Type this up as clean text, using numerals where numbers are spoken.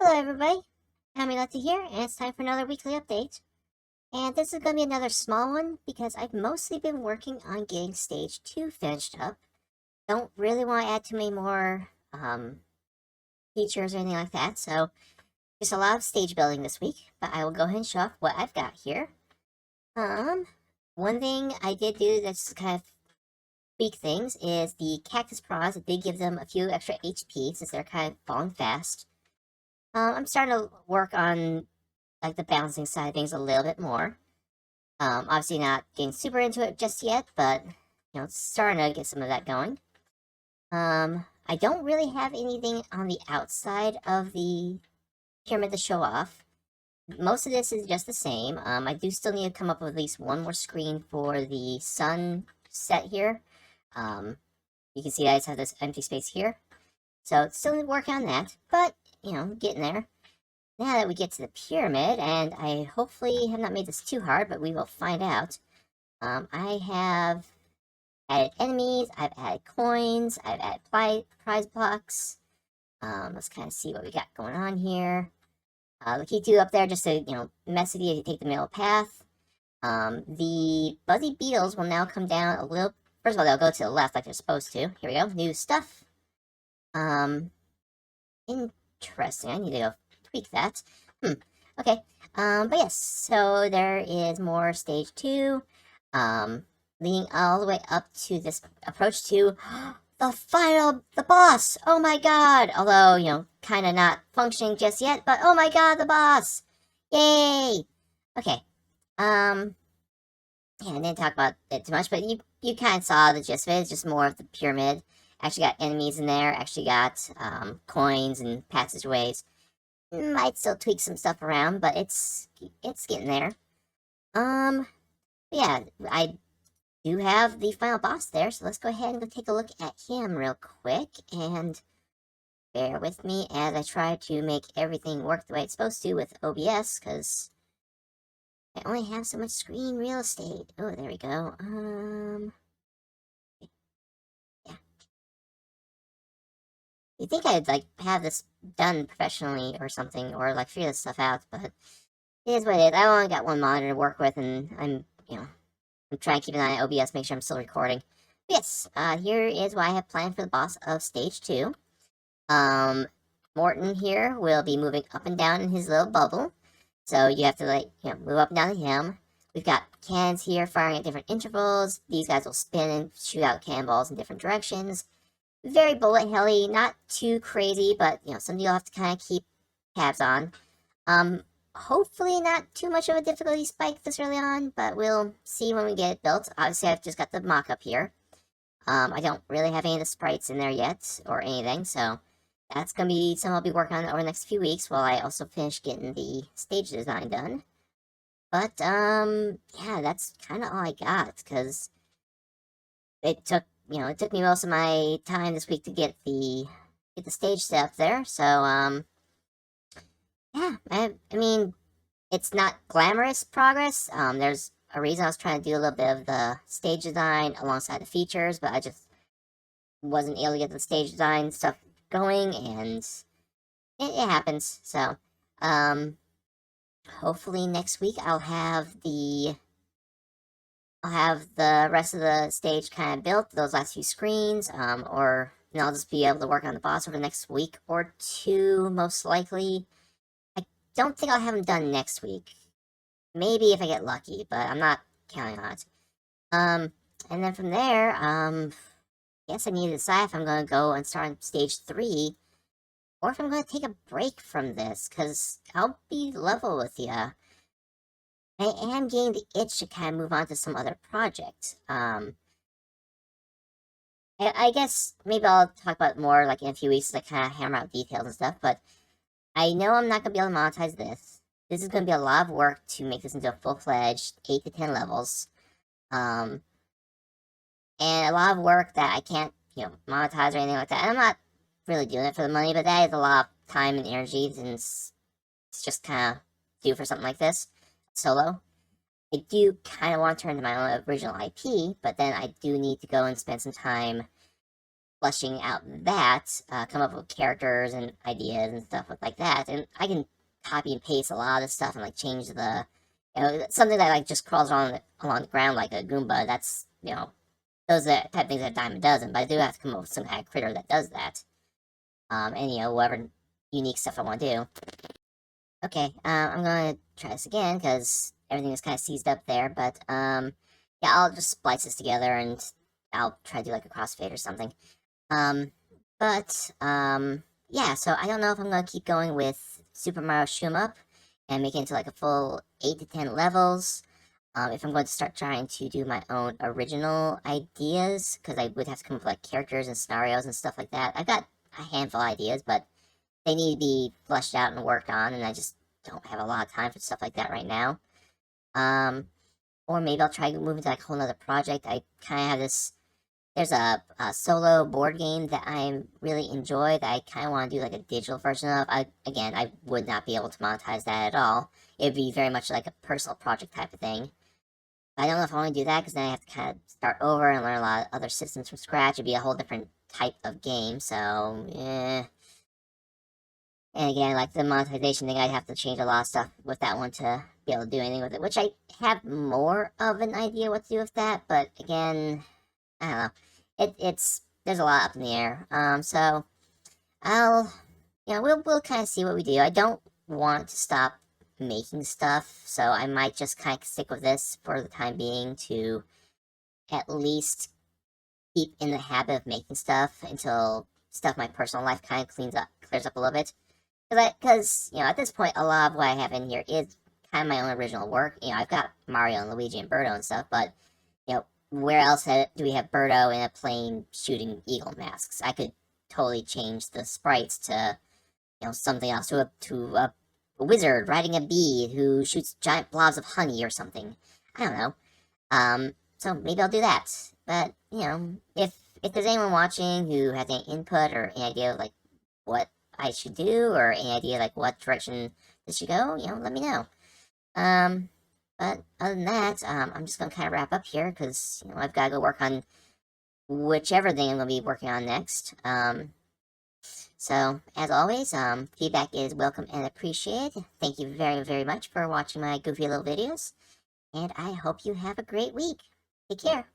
Hello everybody, Lottie here, and it's time for another weekly update. And this is going to be another small one because I've mostly been working on getting Stage 2 finished up. Don't really want to add too many more features or anything like that, so just a lot of stage building this week, but I will go ahead and show off what I've got here. One thing I did do that's kind of big things is the Cactus Prawns. It did give them a few extra HP since they're kind of falling fast. I'm starting to work on like the balancing side of things a little bit more. Obviously not getting super into it just yet, but it's starting to get some of that going. I don't really have anything on the outside of the pyramid to show off. Most of this is just the same. I do still need to come up with at least one more screen for the sun set here. You can see I just have this empty space here. So still need to work on that, but getting there. Now that we get to the pyramid, and I hopefully have not made this too hard, but we will find out. I have added enemies, I've added coins, I've added prize blocks. Let's kind of see what we got going on here. Lookie 2 up there just to, mess with you if you take the middle path. The Buzzy Beetles will now come down a little. First of all, they'll go to the left like they're supposed to. Here we go, new stuff. Interesting, I need to go tweak that. Okay. But yes, so there is more stage 2, leading all the way up to this approach to the boss! Oh my god! Although, kind of not functioning just yet, but oh my god, the boss! Yay! Okay. Yeah, I didn't talk about it too much, but you kind of saw the gist of it. It's just more of the pyramid. Actually got enemies in there, actually got, coins and passageways. Might still tweak some stuff around, but it's getting there. Yeah, I do have the final boss there, so let's go ahead and go take a look at him real quick, and bear with me as I try to make everything work the way it's supposed to with OBS, because I only have so much screen real estate. Oh, there we go. Yeah. You'd think I'd, have this done professionally or something, or, figure this stuff out, but it is what it is. I only got one monitor to work with, and I'm trying to keep an eye on OBS, make sure I'm still recording. But yes, here is what I have planned for the boss of Stage 2. Morton here will be moving up and down in his little bubble, so you have to, move up and down to him. We've got cannons here firing at different intervals. These guys will spin and shoot out cannonballs in different directions. Very bullet helly, not too crazy, but, something you'll have to kind of keep tabs on. Hopefully not too much of a difficulty spike this early on, but we'll see when we get it built. Obviously, I've just got the mock-up here. I don't really have any of the sprites in there yet, or anything, so that's going to be something I'll be working on over the next few weeks, while I also finish getting the stage design done. But, yeah, that's kind of all I got, because it took me most of my time this week to get the stage set up there, so, yeah, I mean, it's not glamorous progress. There's a reason I was trying to do a little bit of the stage design alongside the features, but I just wasn't able to get the stage design stuff going, and it happens. So, hopefully next week I'll have the rest of the stage kind of built, those last few screens, or I'll just be able to work on the boss over the next week or two, most likely. Don't think I'll have them done next week. Maybe if I get lucky, but I'm not counting on it. And then from there, I guess I need to decide if I'm going to go and start on stage 3, or if I'm going to take a break from this, because I'll be level with you. I am getting the itch to kind of move on to some other project. I guess maybe I'll talk about it more, in a few weeks, to kind of hammer out details and stuff, but I know I'm not going to be able to monetize this. This is going to be a lot of work to make this into a full-fledged 8 to 10 levels. And a lot of work that I can't, monetize or anything like that. And I'm not really doing it for the money, but that is a lot of time and energy, and it's just kind of due for something like this, solo. I do kind of want to turn to my own original IP, but then I do need to go and spend some time fleshing out that, come up with characters and ideas and stuff like that, and I can copy and paste a lot of stuff and like change the, something that like just crawls along the ground like a Goomba. That's, those are the type of things that a dime a dozen. But I do have to come up with some kind of critter that does that. And whatever unique stuff I want to do. Okay, I'm gonna try this again because everything is kind of seized up there. But yeah, I'll just splice this together and I'll try to do like a crossfade or something. Um, yeah, so I don't know if I'm gonna keep going with Super Mario Shmup and make it into like a full 8 to 10 levels. If I'm going to start trying to do my own original ideas, because I would have to come up with like characters and scenarios and stuff like that. I've got a handful of ideas, but they need to be fleshed out and worked on, and I just don't have a lot of time for stuff like that right now. Or maybe I'll try to move into like a whole other project. I kind of have this. There's a solo board game that I really enjoy that I kind of want to do like a digital version of. Again, I would not be able to monetize that at all. It'd be very much like a personal project type of thing. I don't know if I want to do that because then I have to kind of start over and learn a lot of other systems from scratch. It'd be a whole different type of game, so, And again, like the monetization thing, I'd have to change a lot of stuff with that one to be able to do anything with it, which I have more of an idea what to do with that, but again, I don't know. There's a lot up in the air. So I'll, we'll kind of see what we do. I don't want to stop making stuff, so I might just kind of stick with this for the time being to at least keep in the habit of making stuff until stuff in my personal life kind of clears up a little bit. Because, at this point, a lot of what I have in here is kind of my own original work. I've got Mario and Luigi and Birdo and stuff, but, where else do we have Birdo in a plane shooting eagle masks? I could totally change the sprites to, something else, to a wizard riding a bee who shoots giant blobs of honey or something. I don't know. So maybe I'll do that. But, if there's anyone watching who has any input or any idea of, like, what I should do, or any idea, like, what direction this should go, let me know. But other than that, I'm just gonna kind of wrap up here, because, I've got to go work on whichever thing I'm gonna be working on next. So, as always, feedback is welcome and appreciated. Thank you very, very much for watching my goofy little videos, and I hope you have a great week. Take care.